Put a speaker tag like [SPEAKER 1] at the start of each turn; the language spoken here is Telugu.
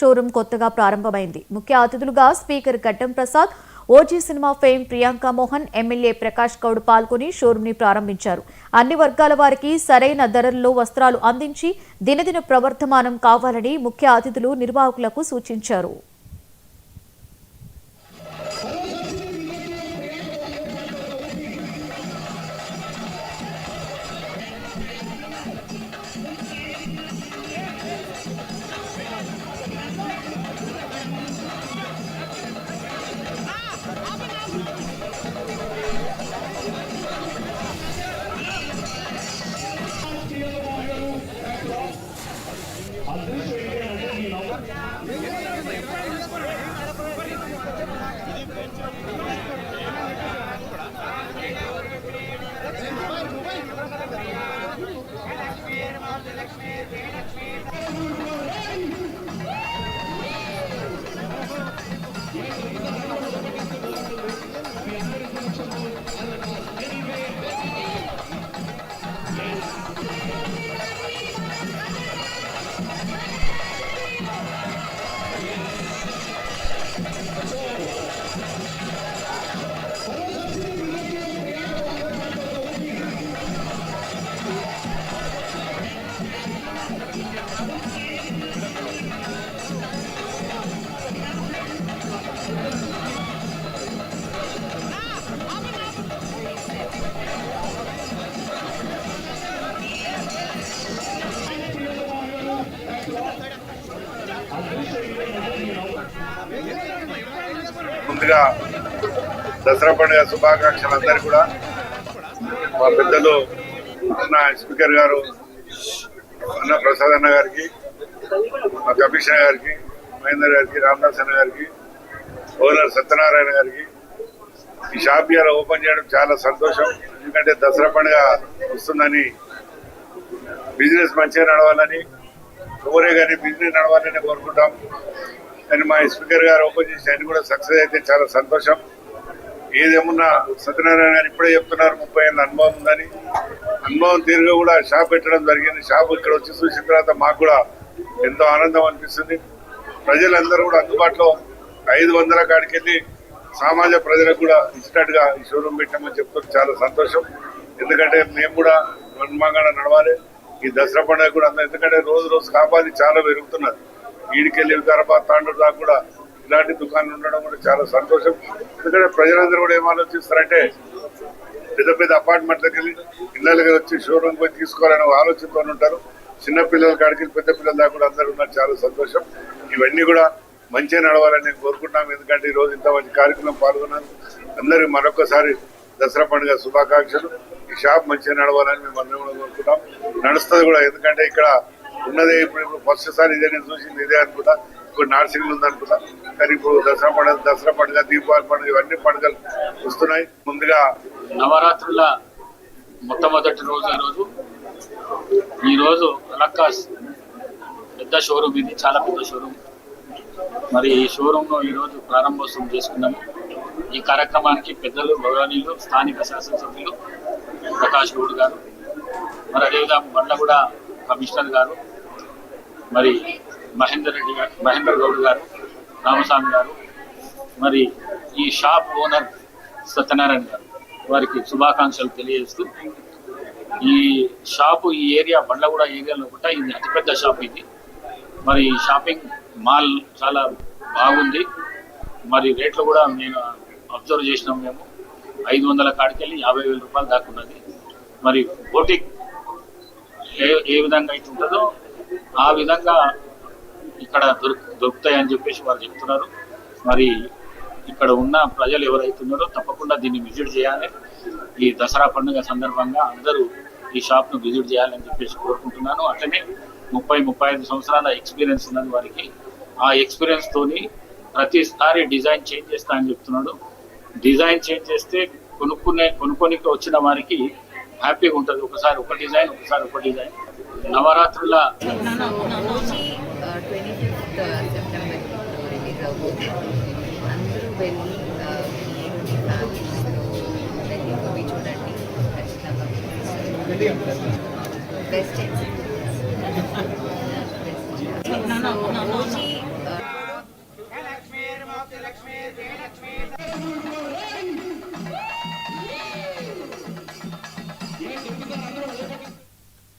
[SPEAKER 1] షోరూం కొత్తగా ప్రారంభమైంది. ముఖ్య అతిథులుగా స్పీకర్ గడ్డం Prasad, OG cinema fame Priyanka Mohan, MLA Prakash Goud పాల్గొని షోరూంని ప్రారంభించారు. అన్ని వర్గాల వారికి సరైన ధరల్లో వస్త్రాలు అందించి దినదిన ప్రవర్ధమానం కావాలని ముఖ్య అతిథులు నిర్వాహకులకు సూచించారు.
[SPEAKER 2] ముందుగా దసరా పండుగ శుభాకాంక్షలు అందరికీ కూడా. మా పెద్దలు అన్న స్పీకర్ గారు అన్న ప్రసాద్ అన్న గారికి, మా కమిషనర్ గారికి, మహేందర్ గారికి, రామదాస్ అన్న గారికి, ఓనర్ సత్యనారాయణ గారికి ఈ షాప్ ఇవాళ ఓపెన్ చేయడం చాలా సంతోషం. ఎందుకంటే దసరా పండుగ వస్తుందని, బిజినెస్ మంచిగా నడవాలని, ఎవరే కానీ బిజినెస్ నడవాలని కోరుకుంటాం. కానీ మా స్పీకర్ గారు ఓపెన్ చేసి ఆయన కూడా సక్సెస్ అయితే చాలా సంతోషం. ఏదేమున్నా సత్యనారాయణ గారు ఇప్పుడే చెప్తున్నారు 30 ఏళ్ళ అనుభవం ఉందని. అనుభవం తీరుగా కూడా షాప్ పెట్టడం జరిగింది. షాప్ ఇక్కడ వచ్చి చూసిన తర్వాత మాకు కూడా ఎంతో ఆనందం అనిపిస్తుంది. ప్రజలందరూ కూడా అందుబాటులో 500 కాడికి వెళ్ళి సమాజ ప్రజలకు కూడా ఇచ్చినట్టుగా ఈ షోరూమ్ పెట్టామని చెప్తారు. చాలా సంతోషం. ఎందుకంటే మేము కూడా బ్రహ్మాండంగా నడవాలి ఈ దసరా పండుగ కూడా. ఎందుకంటే రోజు రోజు కాపాది చాలా పెరుగుతున్నది. ఈడికెళ్ళి వికారాబాద్, తాండూరు దాకా కూడా ఇలాంటి దుకాణాలు ఉండడం కూడా చాలా సంతోషం. ఎందుకంటే ప్రజలందరూ కూడా ఏం ఆలోచిస్తారంటే పెద్ద పెద్ద అపార్ట్మెంట్లకు వెళ్ళి ఇళ్ళకి వచ్చి షోరూమ్ పోయి తీసుకోవాలని ఆలోచనతో ఉంటారు. చిన్నపిల్లల కాడికి పెద్ద పిల్లల దాకా కూడా అందరూ ఉన్నారు. చాలా సంతోషం. ఇవన్నీ కూడా మంచిగా నడవాలని నేను కోరుకుంటున్నాం. ఎందుకంటే ఈ రోజు ఇంత మంచి కార్యక్రమం పాల్గొన్నాను. అందరికీ మరొకసారి దసరా పండుగ శుభాకాంక్షలు. ఈ షాప్ మంచిగా నడవాలని మేము అందరం కూడా కోరుకుంటాం. నడుస్తుంది కూడా. ఎందుకంటే ఇక్కడ ఉన్నదే ఇప్పుడు ఫస్ట్ సారి ఇదే నేను చూసింది ఇదే అనుకుంటా. ఇప్పుడు నార్సింగ్లు ఉందనుకుంటా. కానీ ఇప్పుడు దసరా పండుగ, దీపావళి పండుగ ఇవన్నీ పండుగలు వస్తున్నాయి. ముందుగా
[SPEAKER 3] నవరాత్రుల మొట్టమొదటి రోజు ఈరోజు అలక్కాస్ పెద్ద షోరూమ్, ఇది చాలా పెద్ద షోరూమ్. మరి ఈ షోరూమ్ను ఈరోజు ప్రారంభోత్సవం చేసుకున్నాము. ఈ కార్యక్రమానికి పెద్దలు, గౌరవనీయులు, స్థానిక శాసనసభ్యులు ప్రకాష్ గౌడ్ గారు, మరి అదేవిధంగా బండ్లగూడ కమిషనర్ గారు, మరి మహేందర్ గౌడ్ గారు, రామస్వామి గారు, మరి ఈ షాప్ ఓనర్ సత్యనారాయణ గారు, వారికి శుభాకాంక్షలు తెలియజేస్తూ, ఈ షాపు ఈ ఏరియా బండ్లగూడ ఏరియాలో కూడా ఇది అతిపెద్ద షాప్. ఇది మరి షాపింగ్ మాల్ చాలా బాగుంది. మరి రేట్లు కూడా నేను అబ్జర్వ్ చేసినాం. మేము 500 కాడికి వెళ్ళి 50,000 రూపాయలు దాకా ఉన్నది. మరి బోటిక్ ఏ విధంగా అయితే ఉంటుందో ఆ విధంగా ఇక్కడ దొరుకుతాయని చెప్పేసి వారు చెప్తున్నారు. మరి ఇక్కడ ఉన్న ప్రజలు ఎవరైతే ఉన్నారో తప్పకుండా దీన్ని విజిట్ చేయాలి. ఈ దసరా పండుగ సందర్భంగా అందరూ ఈ షాప్ను విజిట్ చేయాలని చెప్పేసి కోరుకుంటున్నాను. అట్లనే 30-35 సంవత్సరాల ఎక్స్పీరియన్స్ ఉన్నది వారికి. ఆ ఎక్స్పీరియన్స్ తోని ప్రతిసారి డిజైన్ చేంజ్ చేస్తా అని చెప్తున్నాడు. డిజైన్ చేంజ్ చేస్తే కొనుక్కొని వచ్చిన వారికి హ్యాపీగా ఉంటుంది. ఒకసారి ఒక డిజైన్, ఒకసారి ఒక డిజైన్. నవరాత్రుల
[SPEAKER 4] 25th సెప్టెంబర్ రిలీజ్ అవుతుంది. అందరూ వెళ్ళి ఫ్యామిలీస్లో మూవీ చూడండి. ఖచ్చితంగా బెస్ట్ ఓజీ
[SPEAKER 5] జయలక్ష్మీ